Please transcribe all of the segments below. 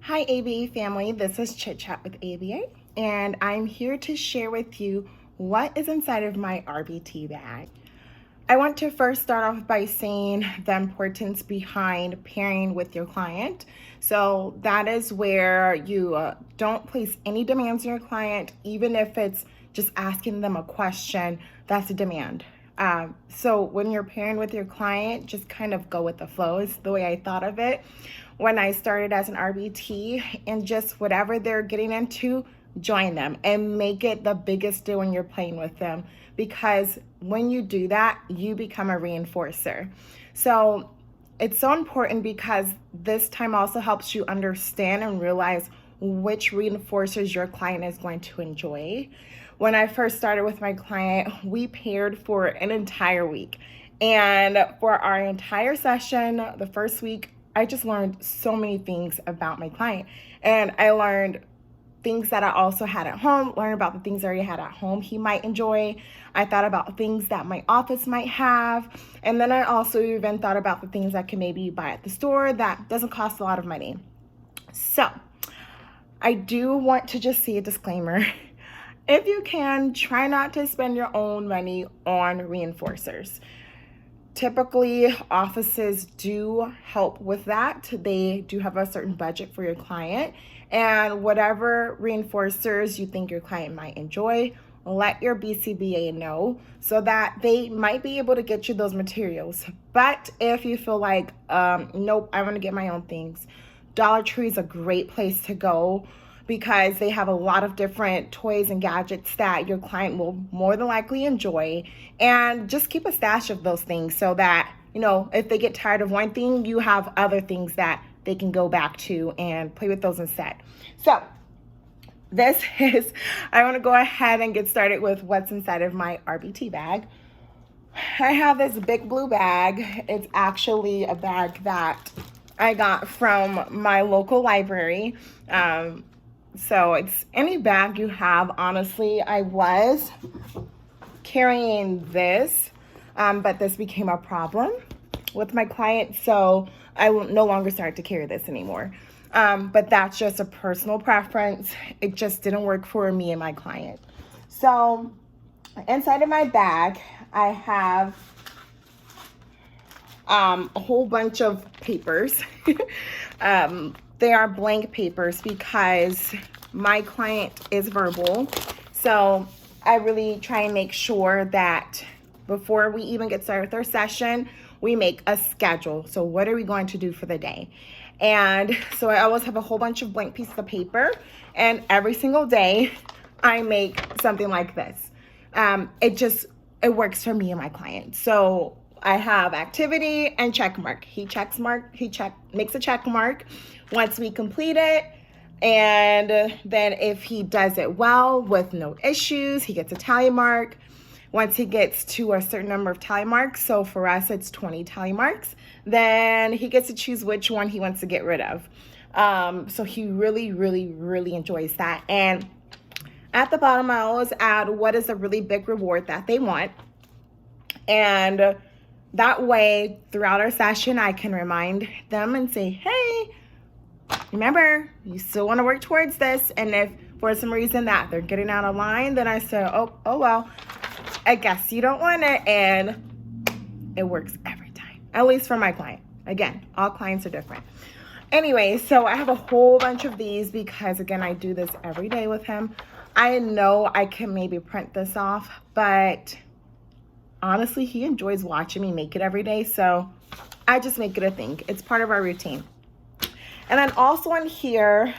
Hi ABA family, this is Chit Chat with ABA, and I'm here to share with you what is inside of my RBT bag. I want to first start off by saying the importance behind pairing with your client. So that is where you don't place any demands on your client, even if it's just asking them a question, that's a demand. So when you're pairing with your client, just kind of go with the flow is the way I thought of it when I started as an RBT, and just whatever they're getting into, join them and make it the biggest deal when you're playing with them, because when you do that, you become a reinforcer. So it's so important because this time also helps you understand and realize which reinforcers your client is going to enjoy. When I first started with my client, we paired for an entire week. And for our entire session, the first week, I just learned so many things about my client. And I learned things that I also had at home, learn about the things I already had at home he might enjoy. I thought about things that my office might have. And then I also even thought about the things I can maybe buy at the store that doesn't cost a lot of money. So I do want to just say a disclaimer. If you can, try not to spend your own money on reinforcers. Typically, offices do help with that. They do have a certain budget for your client, and whatever reinforcers you think your client might enjoy, let your BCBA know so that they might be able to get you those materials. But if you feel like, nope, I want to get my own things, Dollar Tree is a great place to go because they have a lot of different toys and gadgets that your client will more than likely enjoy. And just keep a stash of those things so that, if they get tired of one thing, you have other things that they can go back to and play with those instead. So I want to go ahead and get started with what's inside of my RBT bag. I have this big blue bag. It's actually a bag that I got from my local library. So it's any bag you have. Honestly, I was carrying this, but this became a problem with my client, so I will no longer start to carry this anymore. But that's just a personal preference. It just didn't work for me and my client. So inside of my bag, I have a whole bunch of papers. They are blank papers because my client is verbal. So I really try and make sure that before we even get started with our session, we make a schedule. So what are we going to do for the day? And so I always have a whole bunch of blank pieces of paper, and every single day I make something like this. It works for me and my client. So I have activity and check mark. He makes a check mark once we complete it. And then if he does it well with no issues, he gets a tally mark. Once he gets to a certain number of tally marks, so for us it's 20 tally marks, then he gets to choose which one he wants to get rid of. So he really, really, really enjoys that. And at the bottom, I always add what is a really big reward that they want. And that way, throughout our session, I can remind them and say, hey, remember, you still want to work towards this. And if for some reason that they're getting out of line, then I say, oh well, I guess you don't want it. And it works every time, at least for my client. Again, all clients are different. Anyway, so I have a whole bunch of these because, again, I do this every day with him. I know I can maybe print this off, but honestly, he enjoys watching me make it every day, so I just make it a thing. It's part of our routine. And then also in here,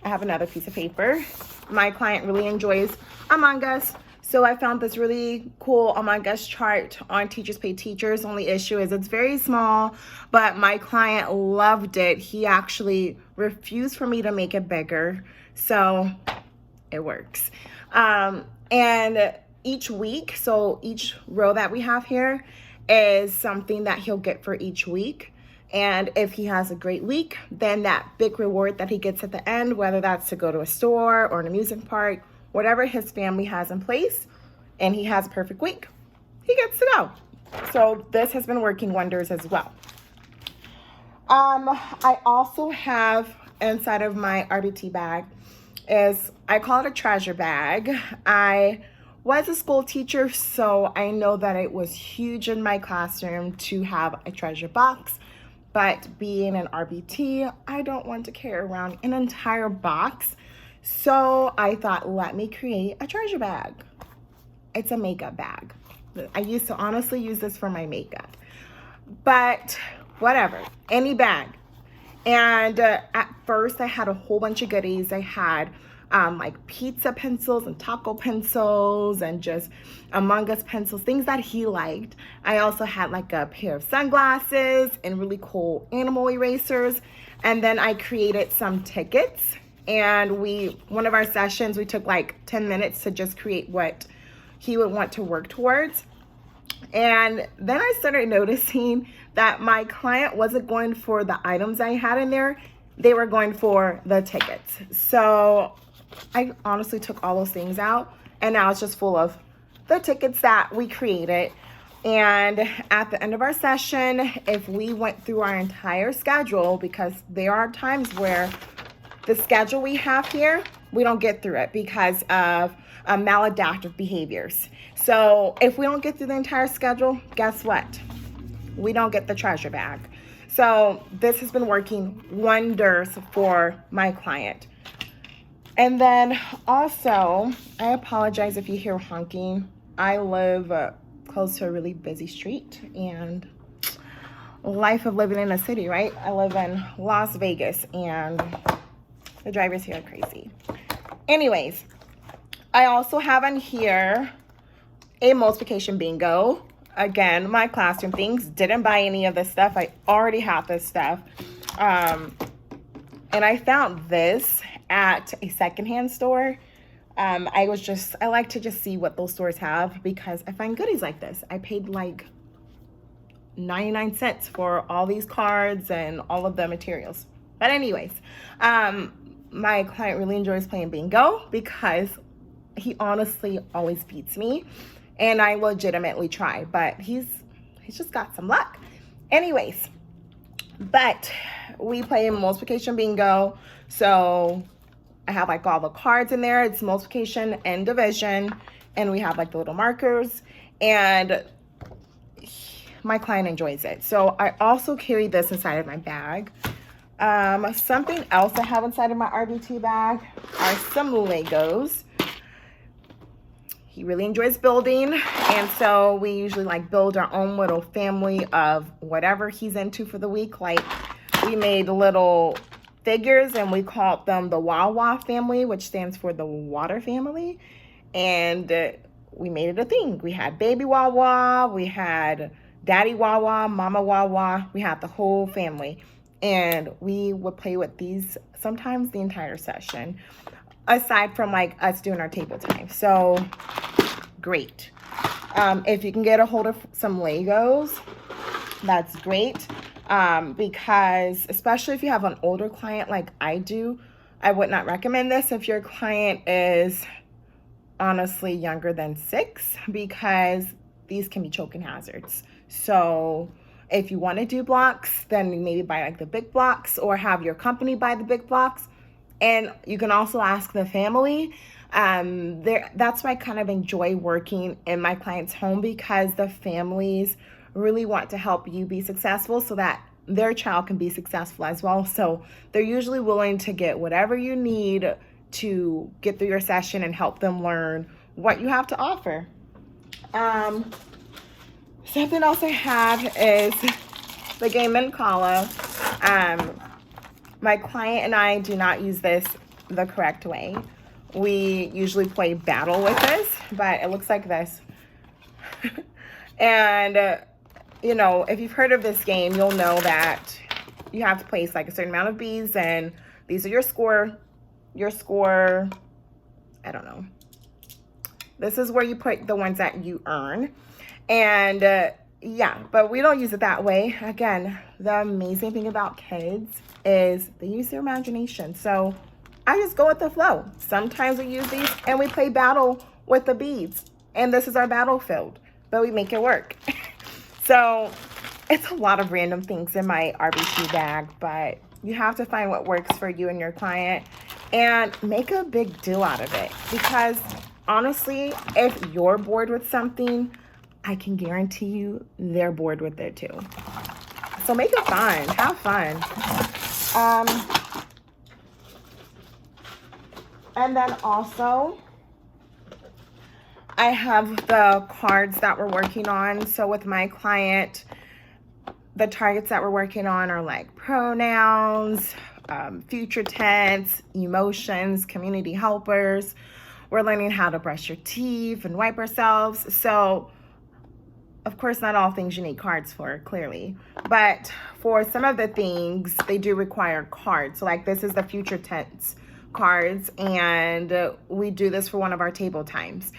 I have another piece of paper. My client really enjoys Among Us, so I found this really cool Among Us chart on Teachers Pay Teachers. Only issue is it's very small, but my client loved it. He actually refused for me to make it bigger, so it works. And each week, so each row that we have here is something that he'll get for each week. And if he has a great week, then that big reward that he gets at the end, whether that's to go to a store or an amusement park, whatever his family has in place, and he has a perfect week, he gets to go. So this has been working wonders as well. I also have inside of my RBT bag is, I call it a treasure bag. I was a school teacher, so I know that it was huge in my classroom to have a treasure box. But being an RBT, I don't want to carry around an entire box. So I thought, let me create a treasure bag. It's a makeup bag. I used to honestly use this for my makeup. But whatever, any bag. And at first I had a whole bunch of goodies. I had like pizza pencils and taco pencils and just Among Us pencils, things that he liked. I also had like a pair of sunglasses and really cool animal erasers. And then I created some tickets, and one of our sessions, we took like 10 minutes to just create what he would want to work towards. And then I started noticing that my client wasn't going for the items I had in there. They were going for the tickets. So I honestly took all those things out, and now it's just full of the tickets that we created. And at the end of our session, if we went through our entire schedule, because there are times where the schedule we have here, we don't get through it because of maladaptive behaviors. So if we don't get through the entire schedule, guess what? We don't get the treasure bag. So this has been working wonders for my client. And then also, I apologize if you hear honking. I live close to a really busy street, and life of living in a city, right? I live in Las Vegas, and the drivers here are crazy. Anyways, I also have in here a multiplication bingo. Again, my classroom things. Didn't buy any of this stuff. I already have this stuff. And I found this at a secondhand store. I like to just see what those stores have, because I find goodies like this. I paid like 99 cents for all these cards and all of the materials. But anyways, my client really enjoys playing bingo because he honestly always beats me, and I legitimately try, but he's just got some luck. Anyways, but we play multiplication bingo. So I have like all the cards in there. It's multiplication and division, and we have like the little markers, and my client enjoys it. So I also carry this inside of my bag. Something else I have inside of my RBT bag are some Legos. He really enjoys building, and so we usually like build our own little family of whatever he's into for the week. Like, we made little figures, and we called them the Wawa family, which stands for the water family. And we made it a thing. We had baby Wawa, we had daddy Wawa, mama Wawa, we had the whole family. And we would play with these sometimes the entire session, aside from like us doing our table time. So great. If you can get a hold of some Legos, that's great. Because especially if you have an older client like I do, I would not recommend this if your client is honestly younger than 6, because these can be choking hazards. So if you want to do blocks, then maybe buy like the big blocks, or have your company buy the big blocks. And you can also ask the family. That's why I kind of enjoy working in my client's home, because the families really want to help you be successful so that their child can be successful as well. So they're usually willing to get whatever you need to get through your session and help them learn what you have to offer. Something else I have is the game Mancala. My client and I do not use this the correct way. We usually play battle with this, but it looks like this. And you know, if you've heard of this game, you'll know that you have to place like a certain amount of bees, and these are your score, I don't know. This is where you put the ones that you earn. And yeah, but we don't use it that way. Again, the amazing thing about kids is they use their imagination. So I just go with the flow. Sometimes we use these and we play battle with the beads, and this is our battlefield, but we make it work. So it's a lot of random things in my RBT bag, but You have to find what works for you and your client and make a big deal out of it. Because honestly, if you're bored with something, I can guarantee you they're bored with it too. So make it fun. Have fun. And then also, I have the cards that we're working on. So with my client, the targets that we're working on are like pronouns, future tense, emotions, community helpers. We're learning how to brush your teeth and wipe ourselves. So, of course, not all things you need cards for, clearly. But for some of the things, they do require cards. So like this is the future tense cards, and we do this for one of our table times.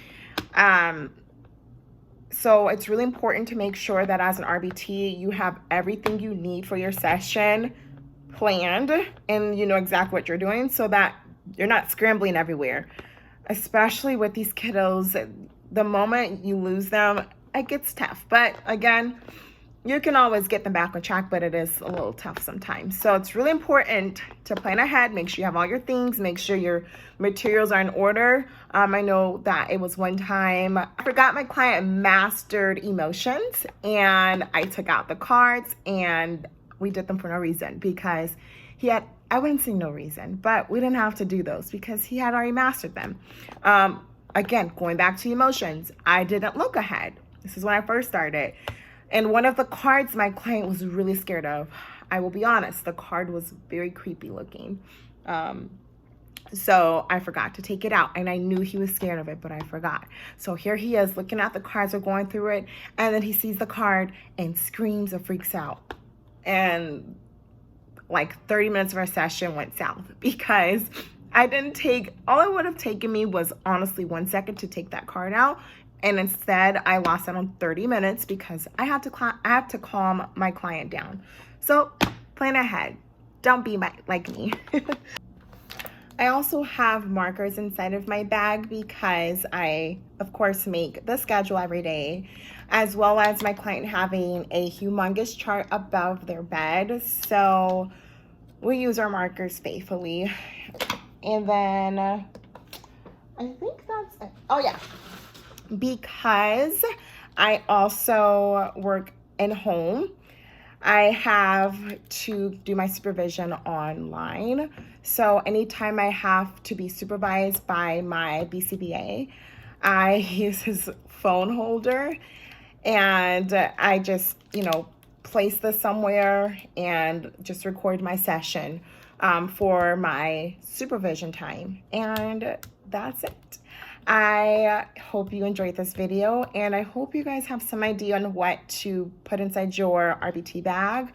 So it's really important to make sure that as an RBT, you have everything you need for your session planned and you know exactly what you're doing so that you're not scrambling everywhere. Especially with these kiddos, the moment you lose them, it gets tough. But again, you can always get them back on track, but it is a little tough sometimes. So it's really important to plan ahead, make sure you have all your things, make sure your materials are in order. I know that it was one time, I forgot my client mastered emotions, and I took out the cards and we did them for no reason because he had, I wouldn't say no reason, but we didn't have to do those because he had already mastered them. Again, going back to emotions, I didn't look ahead. This is when I first started. And one of the cards my client was really scared of. I will be honest, the card was very creepy looking. So I forgot to take it out, and I knew he was scared of it, but I forgot. So here he is looking at the cards, we're going through it, and then he sees the card and screams and freaks out. And like 30 minutes of our session went south because I didn't take, all it would have taken me was honestly 1 second to take that card out. And instead, I lost out on 30 minutes because I had to calm my client down. So plan ahead. Don't be like me. I also have markers inside of my bag because I, of course, make the schedule every day, as well as my client having a humongous chart above their bed. So we use our markers faithfully. And then I think that's it. Oh, yeah. Because I also work in home, I have to do my supervision online. So anytime I have to be supervised by my BCBA, I use his phone holder and I just, place this somewhere and just record my session for my supervision time. And that's it. I hope you enjoyed this video, and I hope you guys have some idea on what to put inside your RBT bag.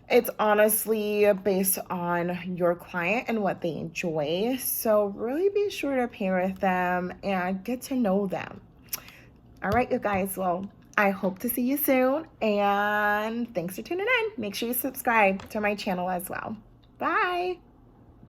It's honestly based on your client and what they enjoy. So really be sure to pair with them and get to know them. All right, you guys. Well, I hope to see you soon, and thanks for tuning in. Make sure you subscribe to my channel as well. Bye.